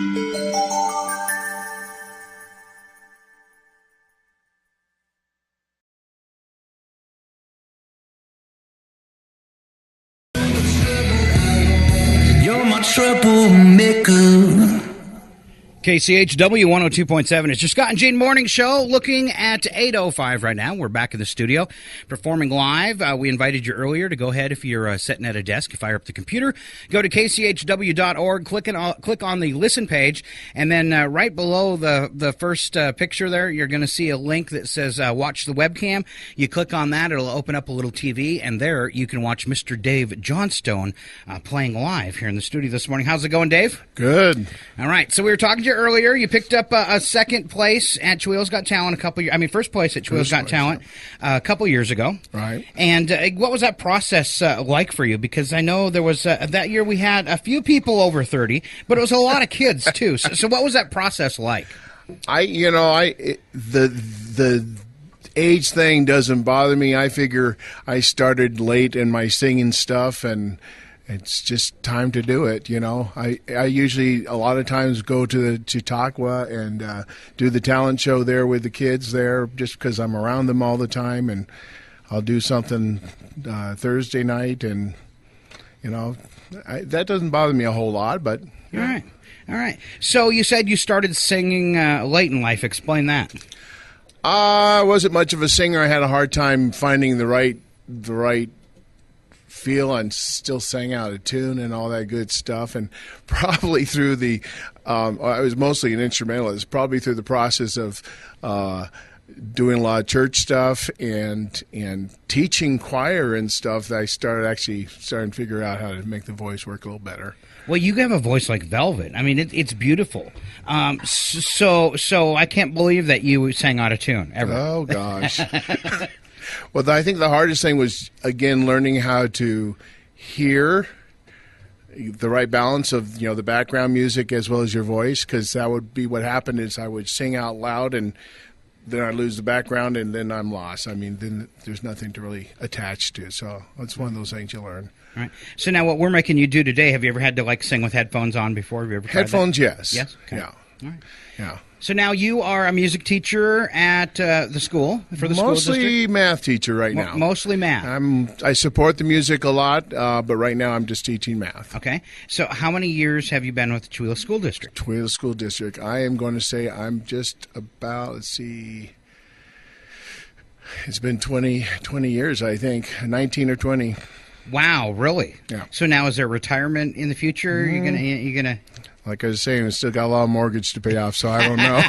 You're my troublemaker. KCHW 102.7. It's your Scott and Jane Morning Show, looking at 8:05 right now. We're back in the studio, performing live. We invited you earlier to go ahead if you're sitting at a desk, fire up the computer, go to kchw.org, click on the listen page, and then right below the first picture there, you're going to see a link that says watch the webcam. You click on that, it'll open up a little TV, and there you can watch Mr. Dave Johnstone playing live here in the studio this morning. How's it going, Dave? Good. All right, so we were talking to you earlier. You picked up a second place at Chewelah's Got Talent first place at Chewelah's Got Talent a couple years ago. Right. And what was that process like for you? Because I know there was that year we had a few people over 30, but it was a lot of kids too. So what was that process like? The age thing doesn't bother me. I figure I started late in my singing stuff, and it's just time to do it, I usually a lot of times go to Chewelah and do the talent show there with the kids there, just because I'm around them all the time, and I'll do something Thursday night, and that doesn't bother me a whole lot. But all right. So you said you started singing late in life. Explain that. I wasn't much of a singer. I had a hard time finding the right feel and still sang out of tune and all that good stuff, and probably through I was mostly an instrumentalist, probably through the process of doing a lot of church stuff and teaching choir and stuff, that I started to figure out how to make the voice work a little better. Well, you have a voice like velvet. I mean, it's beautiful. So I can't believe that you sang out of tune ever. Oh gosh. Well, I think the hardest thing was, again, learning how to hear the right balance of, the background music as well as your voice, because that would be what happened is I would sing out loud and then I lose the background and then I'm lost. I mean, then there's nothing to really attach to. So that's one of those things you learn. All right. So now what we're making you do today, have you ever had to sing with headphones on before? Have you ever tried headphones? That? Yes. Yes? Okay. Yeah. All right. Yeah. So now you are a music teacher at the school for the school district? Mostly math teacher right now. Mostly math. I support the music a lot, but right now I'm just teaching math. Okay. So how many years have you been with the Chewelah School District? Chewelah School District. I am going to say I'm just about, it's been 20 years, I think, 19 or 20. Wow, really? Yeah. So now is there retirement in the future? You're gonna Like I was saying, we still got a lot of mortgage to pay off, so I don't know.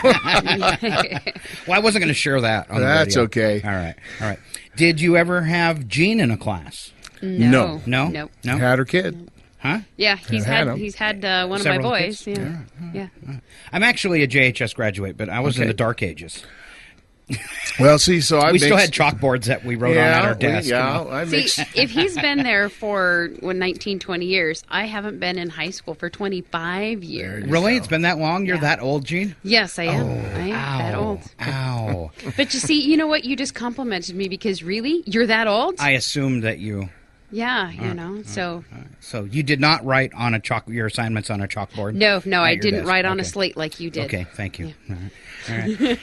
Well, I wasn't going to share that on That's the video. okay. All right. Did you ever have Gene in a class? No. No? Had her kid. Huh? Yeah, he's had one of my boys. Kids? Yeah. I'm actually a JHS graduate, but I was in the dark ages. Well, see, so we still had chalkboards that we wrote on at our desk. See, if he's been there for 19, 20 years, I haven't been in high school for 25 years. Really? It's been that long? You're that old, Gene? Yes, I am. I am that old. Ow. But you see, you know what? You just complimented me because really, you're that old? I assumed that you... Yeah, so... So you did not write on your assignments on a chalkboard? No, I didn't write on a slate like you did. Okay, thank you. Yeah. All right.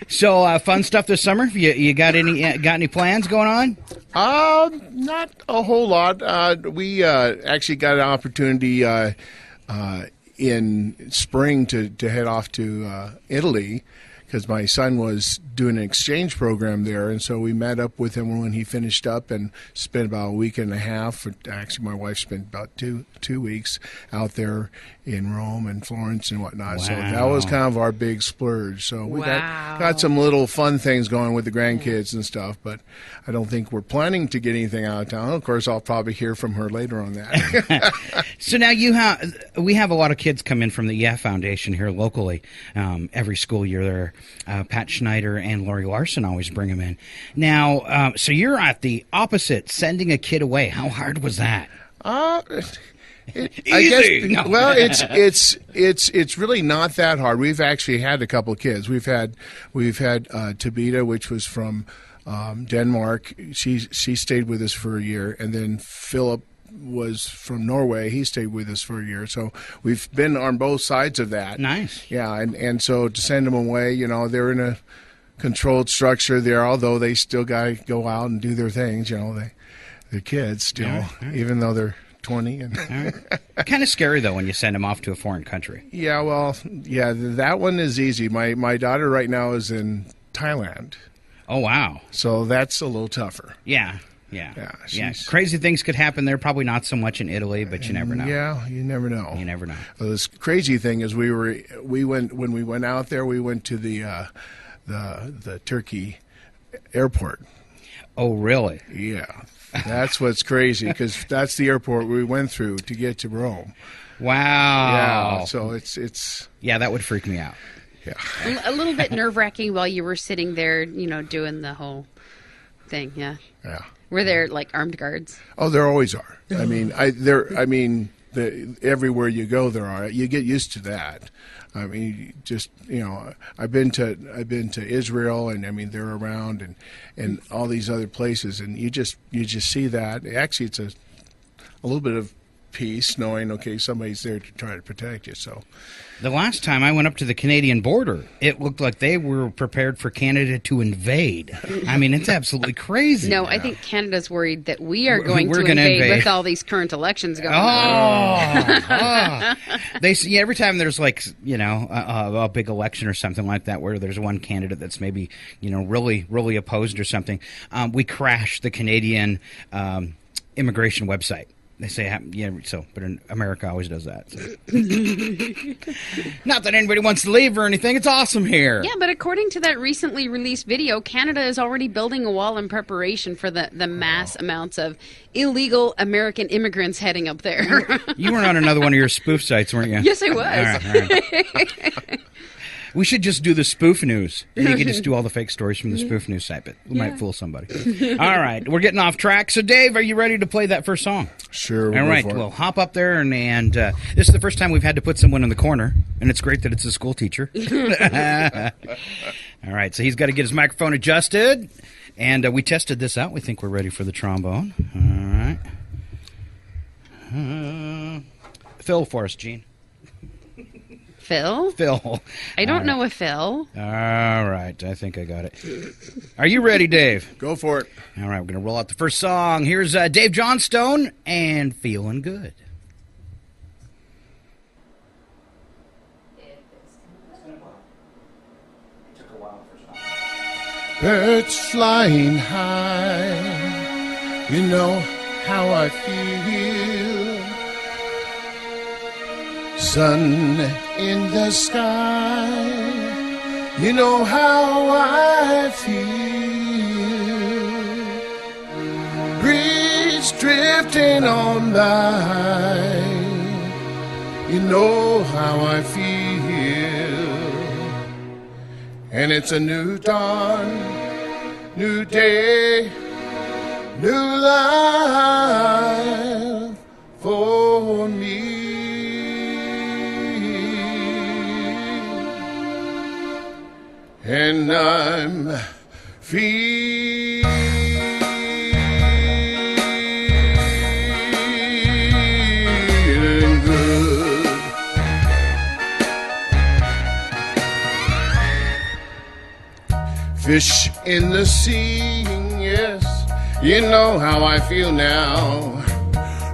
So fun stuff this summer. You got any plans going on? Not a whole lot. We actually got an opportunity in spring to head off to Italy, because my son was doing an exchange program there, and so we met up with him when he finished up and spent about a week and a half. Actually, my wife spent about two weeks out there in Rome and Florence and whatnot. Wow. So that was kind of our big splurge. So we got some little fun things going with the grandkids and stuff, but I don't think we're planning to get anything out of town. Of course, I'll probably hear from her later on that. So now we have a lot of kids come in from the EF Foundation here locally every school year. There, Pat Schneider and Lori Larson always bring them in. Now, so you're at the opposite, sending a kid away. How hard was that? I guess. Well, it's really not that hard. We've actually had a couple of kids. We've had Tabita, which was from Denmark. She stayed with us for a year, and then Philip was from Norway. He stayed with us for a year, so we've been on both sides of that. Nice. Yeah, and so to send them away, they're in a controlled structure there, although they still got to go out and do their things. They're kids still, even though they're 20. And kind of scary though when you send them off to a foreign country. Yeah, well, that one is easy. My daughter right now is in Thailand. Oh wow! So that's a little tougher. Yeah. Crazy things could happen there. Probably not so much in Italy, but you never know. Yeah, you never know. You never know. Well, this crazy thing is when we went out there, we went to the Turkey airport. Oh, really? Yeah. That's what's crazy, because that's the airport we went through to get to Rome. Wow. Yeah, so it's... Yeah, that would freak me out. Yeah. A little bit nerve-wracking while you were sitting there, doing the whole thing, yeah. Yeah. Were there, like, armed guards? Oh, there always are. Everywhere you go, there are. You get used to that. I mean, just I've been to Israel, and they're around, and all these other places, and you just see that. Actually, it's a little bit of peace, knowing somebody's there to try to protect you. So, the last time I went up to the Canadian border, it looked like they were prepared for Canada to invade. It's absolutely crazy. No, I think Canada's worried that we are going to invade with all these current elections going on. They see every time there's a big election or something like that where there's one candidate that's maybe really really opposed or something. We crash the Canadian immigration website. They say, but in America always does that. So. Not that anybody wants to leave or anything. It's awesome here. Yeah, but according to that recently released video, Canada is already building a wall in preparation for the mass amounts of illegal American immigrants heading up there. You weren't on another one of your spoof sites, weren't you? Yes, I was. All right. We should just do the spoof news. And you can just do all the fake stories from the spoof news site, but we might fool somebody. All right, we're getting off track. So, Dave, are you ready to play that first song? Sure. All right, well, hop up there, and this is the first time we've had to put someone in the corner, and it's great that it's a school teacher. All right, so he's got to get his microphone adjusted, and we tested this out. We think we're ready for the trombone. All right. Fill for us, Gene. Phil? I don't know a Phil. All right. I think I got it. Are you ready, Dave? Go for it. All right. We're going to roll out the first song. Here's Dave Johnstone and Feeling Good. Birds flying high, you know how I feel. Sun in the sky, you know how I feel. Breeze drifting on by, you know how I feel. And it's a new dawn, new day, new life for me. And I'm feeling good. Fish in the sea, yes, you know how I feel now.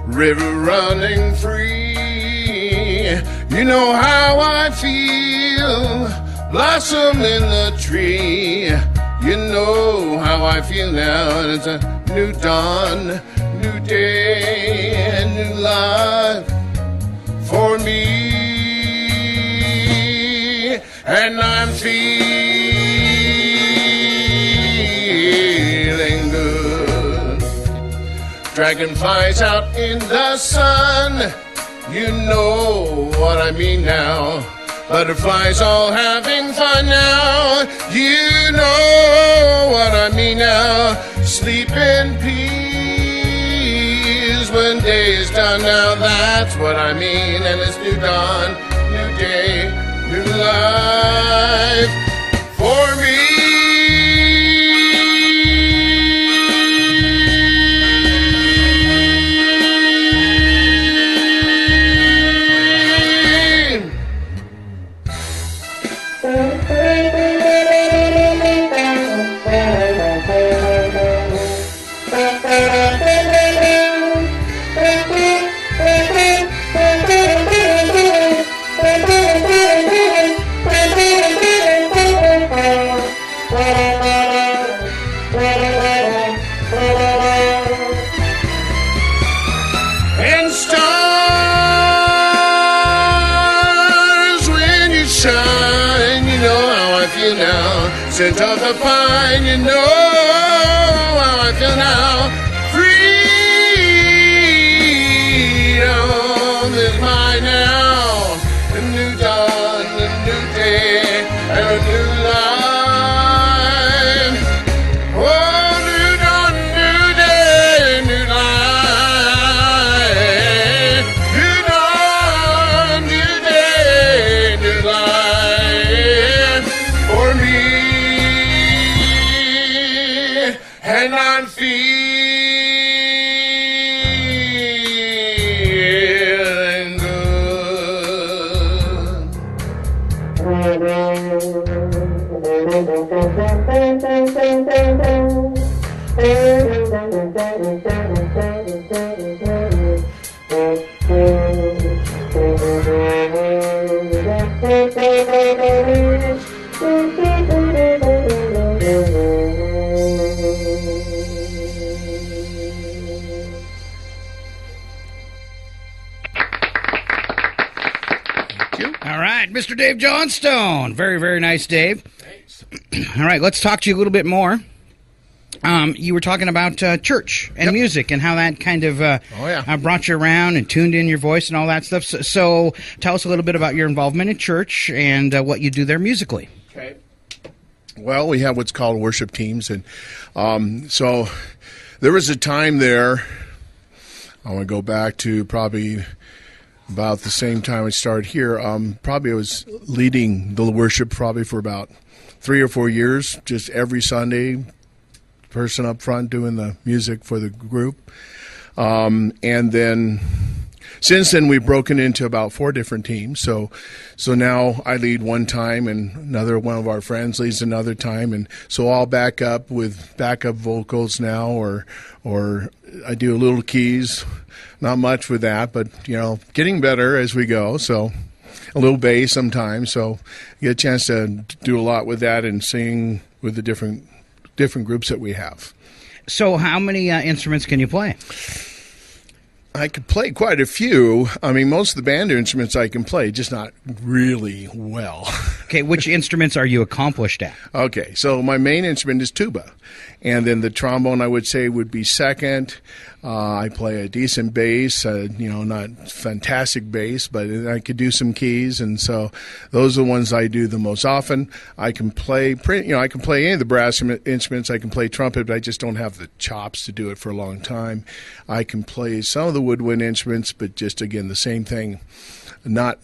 River running free, you know how I feel. Blossom in the tree, you know how I feel now. And it's a new dawn, new day, and new life for me. And I'm feeling good. Dragonflies out in the sun, you know what I mean now. Butterflies all having fun now, you know what I mean now. Sleep in peace when day is done now, that's what I mean. And it's new dawn, new day, new life for me. feel now. Scent of the pine, you know how I feel now. Freedom is mine now. A new dawn, a new day, and a new life. Oh, new dawn, new day, new life. New dawn, new day, new life for me. And I'm feeling All right, Mr. Dave Johnstone. Very, very nice, Dave. Thanks. All right, let's talk to you a little bit more. You were talking about church and music and how that kind of brought you around and tuned in your voice and all that stuff. So tell us a little bit about your involvement in church and what you do there musically. Okay. Well, we have what's called worship teams, and so there was a time there. I want to go back to probably about the same time I started here. Probably I was leading the worship probably for about 3 or 4 years, just every Sunday, person up front doing the music for the group. And then since then we've broken into about 4 different teams. So now I lead one time and another one of our friends leads another time, and so I'll back up with backup vocals now, or I do a little keys, not much with that, but getting better as we go. So a little bass sometimes, so you get a chance to do a lot with that and sing with the different groups that we have. So how many instruments can you play? I could play quite a few. I mean, most of the band instruments I can play, just not really well. Okay, which instruments are you accomplished at? Okay, so my main instrument is tuba, and then the trombone I would say would be second. I play a decent bass, not fantastic bass, but I could do some keys, and so those are the ones I do the most often. I can play, I can play any of the brass instruments. I can play trumpet, but I just don't have the chops to do it for a long time. I can play some of the woodwind instruments, but just again the same thing. Not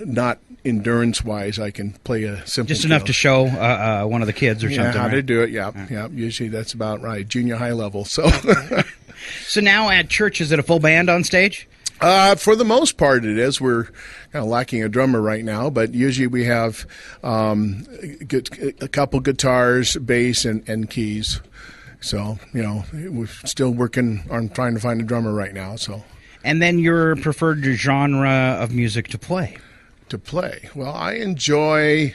endurance-wise, I can play a simple. Just enough to show one of the kids or something. How right? to do it? Yeah. Usually that's about right. Junior high level. So. So now at church, is it a full band on stage? For the most part, it is. We're kind of lacking a drummer right now, but usually we have a couple guitars, bass, and keys. So we're still working on trying to find a drummer right now. So. And then your preferred genre of music to play? Well, I enjoy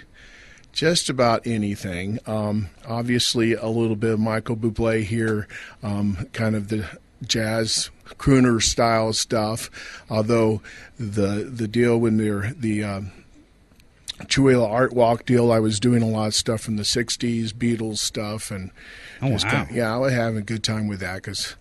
just about anything. Obviously, a little bit of Michael Bublé here, kind of the jazz crooner style stuff. Although the deal when the Chewelah Art Walk deal, I was doing a lot of stuff from the '60s, Beatles stuff, and I was having a good time with that because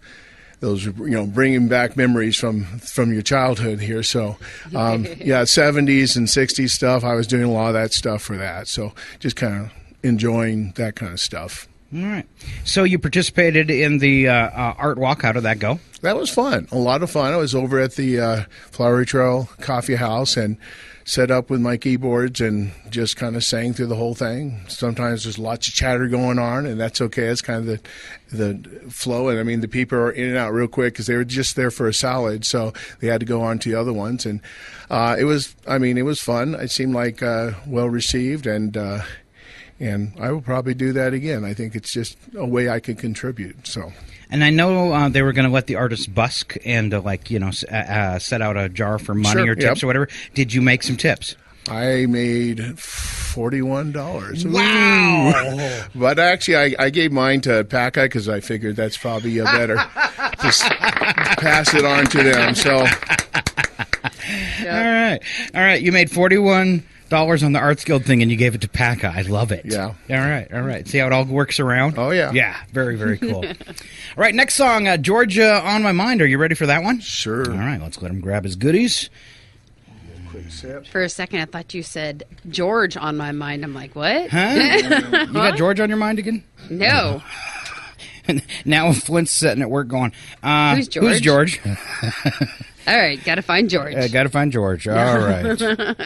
those are, bringing back memories from your childhood here. So, 70s and 60s stuff. I was doing a lot of that stuff for that. So, just kind of enjoying that kind of stuff. All right. So you participated in the art walk. How did that go? That was fun. A lot of fun. I was over at the Flowery Trail Coffee House and set up with my keyboards and just kind of sang through the whole thing. Sometimes there's lots of chatter going on, and that's okay. It's kind of the flow. And, I mean, the people are in and out real quick because they were just there for a salad, so they had to go on to the other ones. And it was fun. It seemed like well-received, and I will probably do that again. I think it's just a way I can contribute. So. And I know they were going to let the artists busk and set out a jar for money or tips or whatever. Did you make some tips? I made $41. Wow! But actually, I gave mine to Paca because I figured that's probably a better. Just pass it on to them. So. All right. You made $41 dollars on the Arts Guild thing, and you gave it to PACA. I love it. Yeah. All right. See how it all works around? Oh, yeah. Yeah, very, very cool. All right, next song, Georgia on My Mind. Are you ready for that one? Sure. All right, let's let him grab his goodies. Quick sip. For a second, I thought you said George on my mind. I'm like, what? Huh? You got George on your mind again? No. Now Flint's sitting at work going, Who's George? Who's George? All right, got to find George. Got to find George. All right.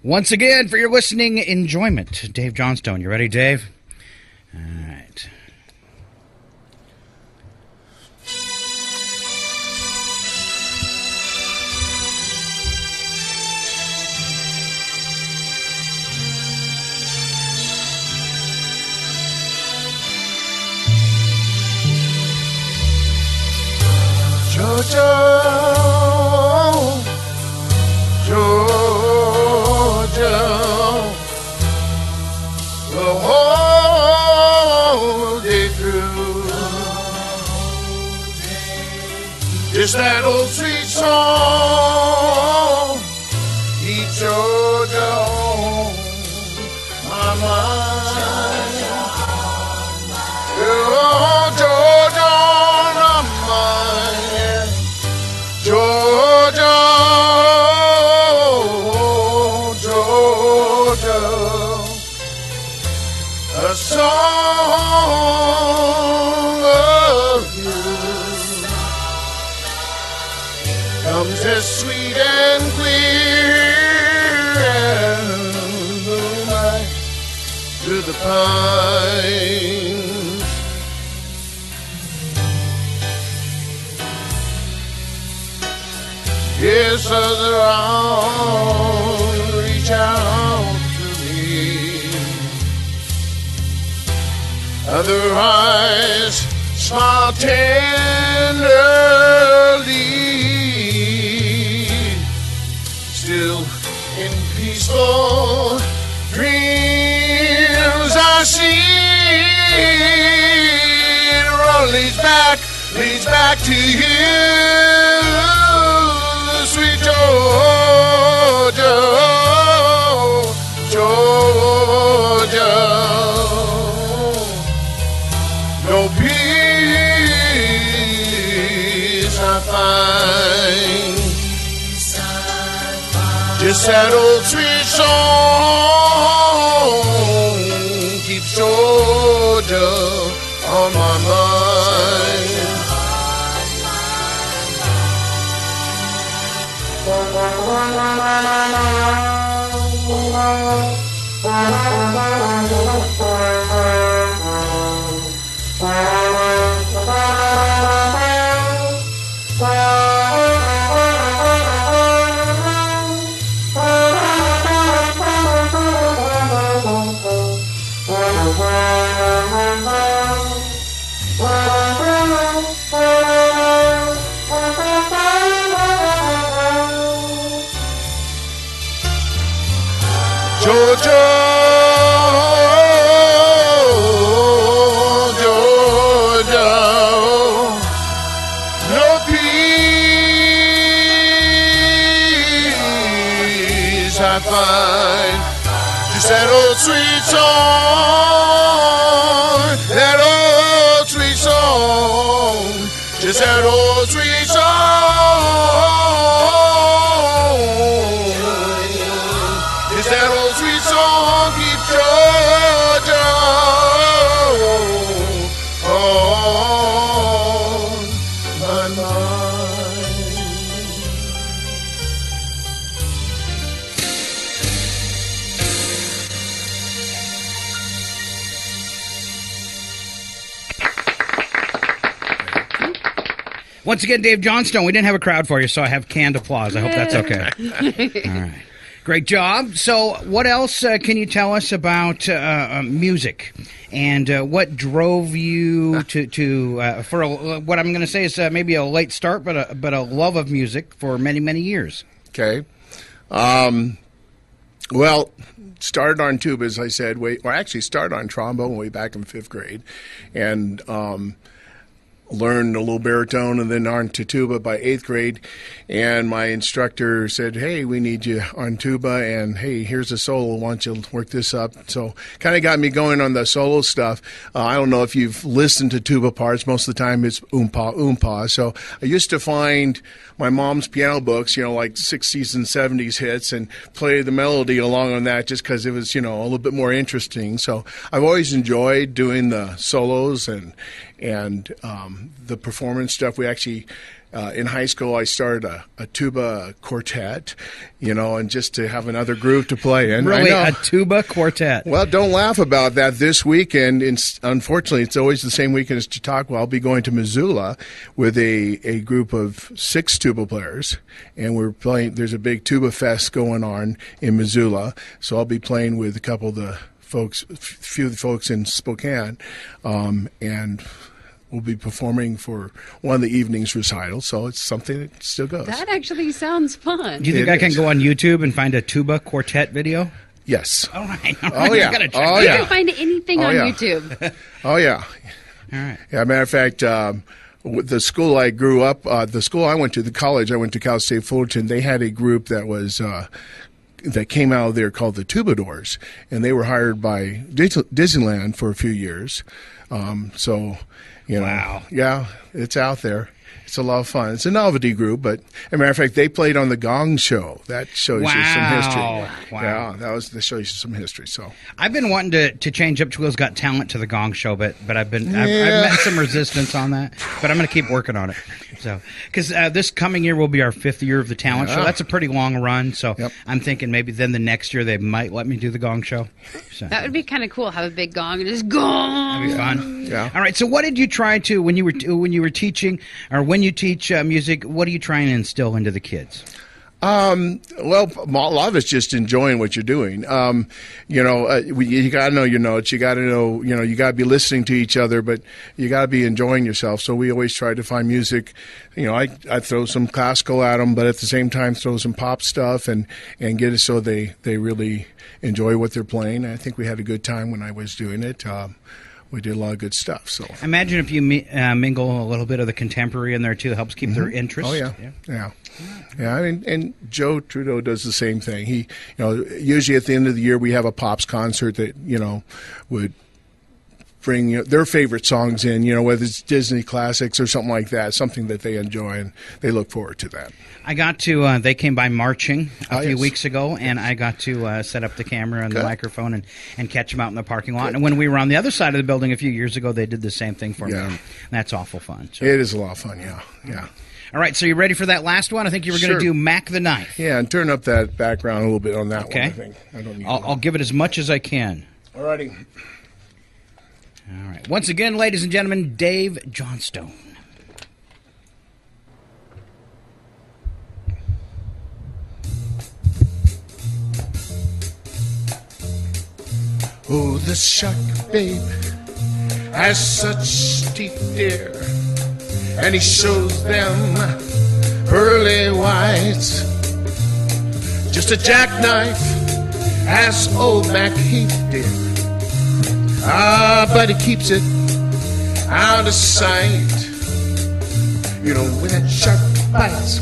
Once again, for your listening enjoyment, Dave Johnstone. You ready, Dave? All right. Georgia, Georgia, the whole day through. Just that old sweet song, keep Georgia on my mind. Oh, Georgia on my mind. Georgia, Georgia, a song of you comes as sweet and clear as the night through the pines. Yes, other arms reach out to me. Other eyes smile tenderly. Still in peaceful dreams I see the road leads back to you. Sweet Georgia, Georgia, no peace I find, just that old sweet song keeps Georgia on my mind. Georgia, Georgia, no peace I find. Just that old sweet song, that old sweet song, just that old sweet song. Just that old sweet song keeps Georgia on my mind. Once again, Dave Johnstone. We didn't have a crowd for you, so I have canned applause. I hope that's okay. All right. Great job. So what else can you tell us about music? And what drove you to what I'm going to say is maybe a late start, but a love of music for many, many years? Okay. Well, started on tuba, as I said, started on trombone way back in 5th grade. And learned a little baritone and then on to tuba by 8th grade. And my instructor said, hey, we need you on tuba, and hey, here's a solo. Why don't you work this up? So kind of got me going on the solo stuff. I don't know if you've listened to tuba parts. Most of the time it's oompa, oompa. So I used to find my mom's piano books, like 60s and 70s hits, and play the melody along on that just because it was, a little bit more interesting. So I've always enjoyed doing the solos and the performance stuff. We actually, in high school, I started a tuba quartet, and just to have another group to play in. Really, a tuba quartet? Well, don't laugh about that. This weekend, unfortunately, it's always the same weekend as Chautauqua. I'll be going to Missoula with a group of 6 tuba players, and we're playing. There's a big tuba fest going on in Missoula, so I'll be playing with a couple of the few folks in Spokane, and we'll be performing for one of the evening's recitals, so it's something that still goes. That actually sounds fun. Do you think I can go on YouTube and find a tuba quartet video? Yes. All right. Oh, yeah. You can find anything on YouTube. Oh, yeah. All right. Yeah, matter of fact, the school I grew up, the school I went to, the college I went to, Cal State Fullerton, they had a group that was that came out of there called the Tubadors, and they were hired by Disneyland for a few years. So, wow. Yeah, it's out there. It's a lot of fun. It's a novelty group, but as a matter of fact, they played on the Gong Show. That shows you some history. Wow. Yeah, that shows you some history. So I've been wanting to change up Chewellah's Got Talent to the Gong Show, but I've met some resistance on that. But I'm going to keep working on it. So because this coming year will be our 5th year of the talent show. That's a pretty long run. So I'm thinking maybe then the next year they might let me do the Gong Show. So that would be kind of cool. Have a big gong and just gong. That'd be fun. Yeah. All right. So what did you try to when you were teaching, or when you teach music? What are you trying to instill into the kids? Well, a lot of it's just enjoying what you're doing. You got to know your notes. You got to know, you got to be listening to each other, but you got to be enjoying yourself. So we always try to find music. I throw some classical at them, but at the same time throw some pop stuff and get it so they really enjoy what they're playing. I think we had a good time when I was doing it. We did a lot of good stuff. So imagine if you mingle a little bit of the contemporary in there too. It helps keep their interest. Oh yeah. I mean, and Joe Trudeau does the same thing. He, usually at the end of the year we have a pops concert that would bring their favorite songs in. Whether it's Disney classics or something like that, something that they enjoy, and they look forward to that. I got to. They came by marching a few weeks ago, and I got to set up the camera and the microphone and catch them out in the parking lot. Good. And when we were on the other side of the building a few years ago, they did the same thing for me. And that's awful fun. So. It is a lot of fun. Yeah. All right, so you ready for that last one? I think you were going to do Mac the Knife. Yeah, and turn up that background a little bit on that one. I think I'll give it as much as I can. All righty. All right. Once again, ladies and gentlemen, Dave Johnstone. Oh, the shark, babe, has such teeth, dear, and he shows them pearly whites. Just a jackknife, as old Mac Heath, dear. But he keeps it out of sight. When that shark bites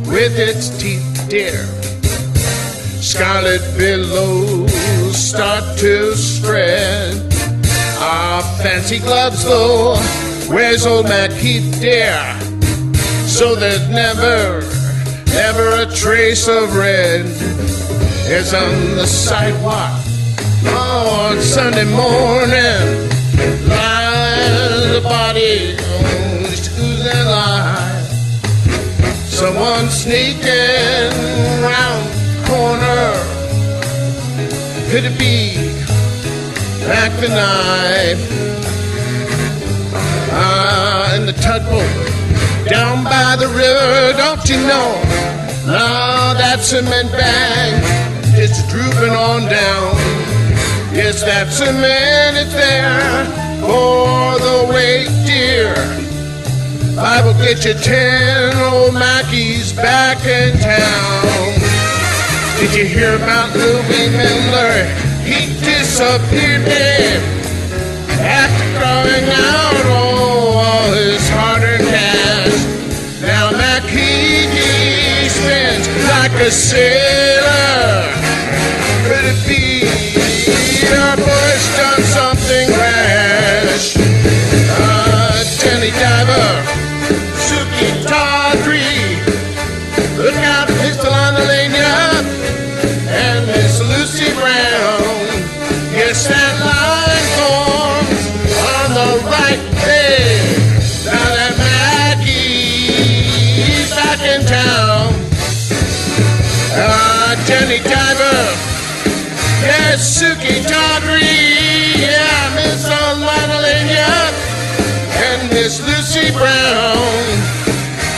with its teeth, dear, scarlet billows start to spread. Fancy gloves, though, where's old Mac Heath, dear? So there's never a trace of red. It's on the sidewalk on Sunday morning, lies the body just oozing life. Someone sneaking round the corner. Could it be Mac the Knife? In the tugboat down by the river, don't you know? Now that cement bag is drooping on down. Yes, that cement is there for the weight, dear. I will get you 10 old Mackies back in town. Did you hear about Louis Miller? He disappeared, babe, after throwing out all his a sailor. Could it be our boy's done something rash? Jenny Diver, Suki Tawdry, look out, pistol on the lanyard, and Miss Lucy Brown. Yes, that line forms on the right day. Now that Maggie's back in town. Jenny Diver, yes, Suki Tawdry, yeah, Miss Alana Lanyard, and Miss Lucy Brown.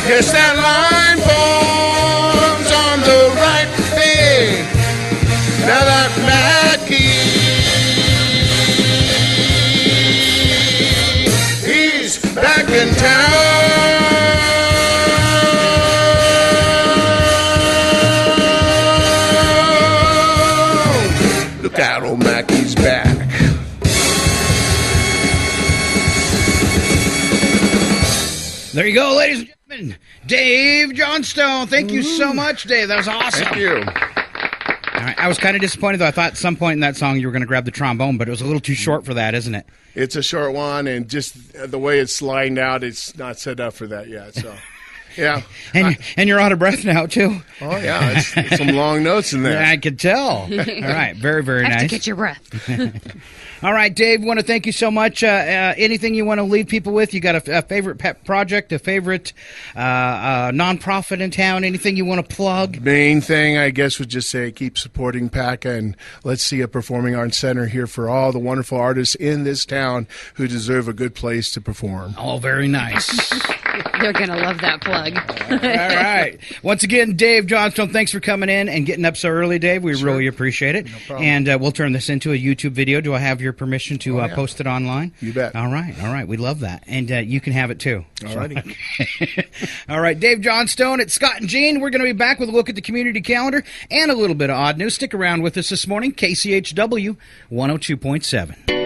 Yes, that line forms on the right day. Now that Mackie, he's back in town. Look out, old Mackie's back. There you go, ladies and gentlemen. Dave Johnstone. Thank you so much, Dave. That was awesome. Thank you. All right. I was kind of disappointed, though. I thought at some point in that song you were going to grab the trombone, but it was a little too short for that, isn't it? It's a short one, and just the way it's lined out, it's not set up for that yet. So, yeah. And you're out of breath now, too. Oh, yeah. It's some long notes in there. Yeah, I could tell. All right. Very, very nice. Have to get your breath. All right, Dave, want to thank you so much. Anything you want to leave people with? You got a favorite pet project, a favorite nonprofit in town, anything you want to plug? Main thing, I guess, would just say keep supporting PACA, and let's see a performing arts center here for all the wonderful artists in this town who deserve a good place to perform. Oh, very nice. They're going to love that plug. All right. Once again, Dave Johnstone, thanks for coming in and getting up so early, Dave. We really appreciate it. No problem. And we'll turn this into a YouTube video. Do I have your permission to post it online? You bet. All right. We love that. And you can have it too. All righty. All right, Dave Johnstone at Scott and Jean. We're going to be back with a look at the community calendar and a little bit of odd news. Stick around with us this morning. KCHW 102.7.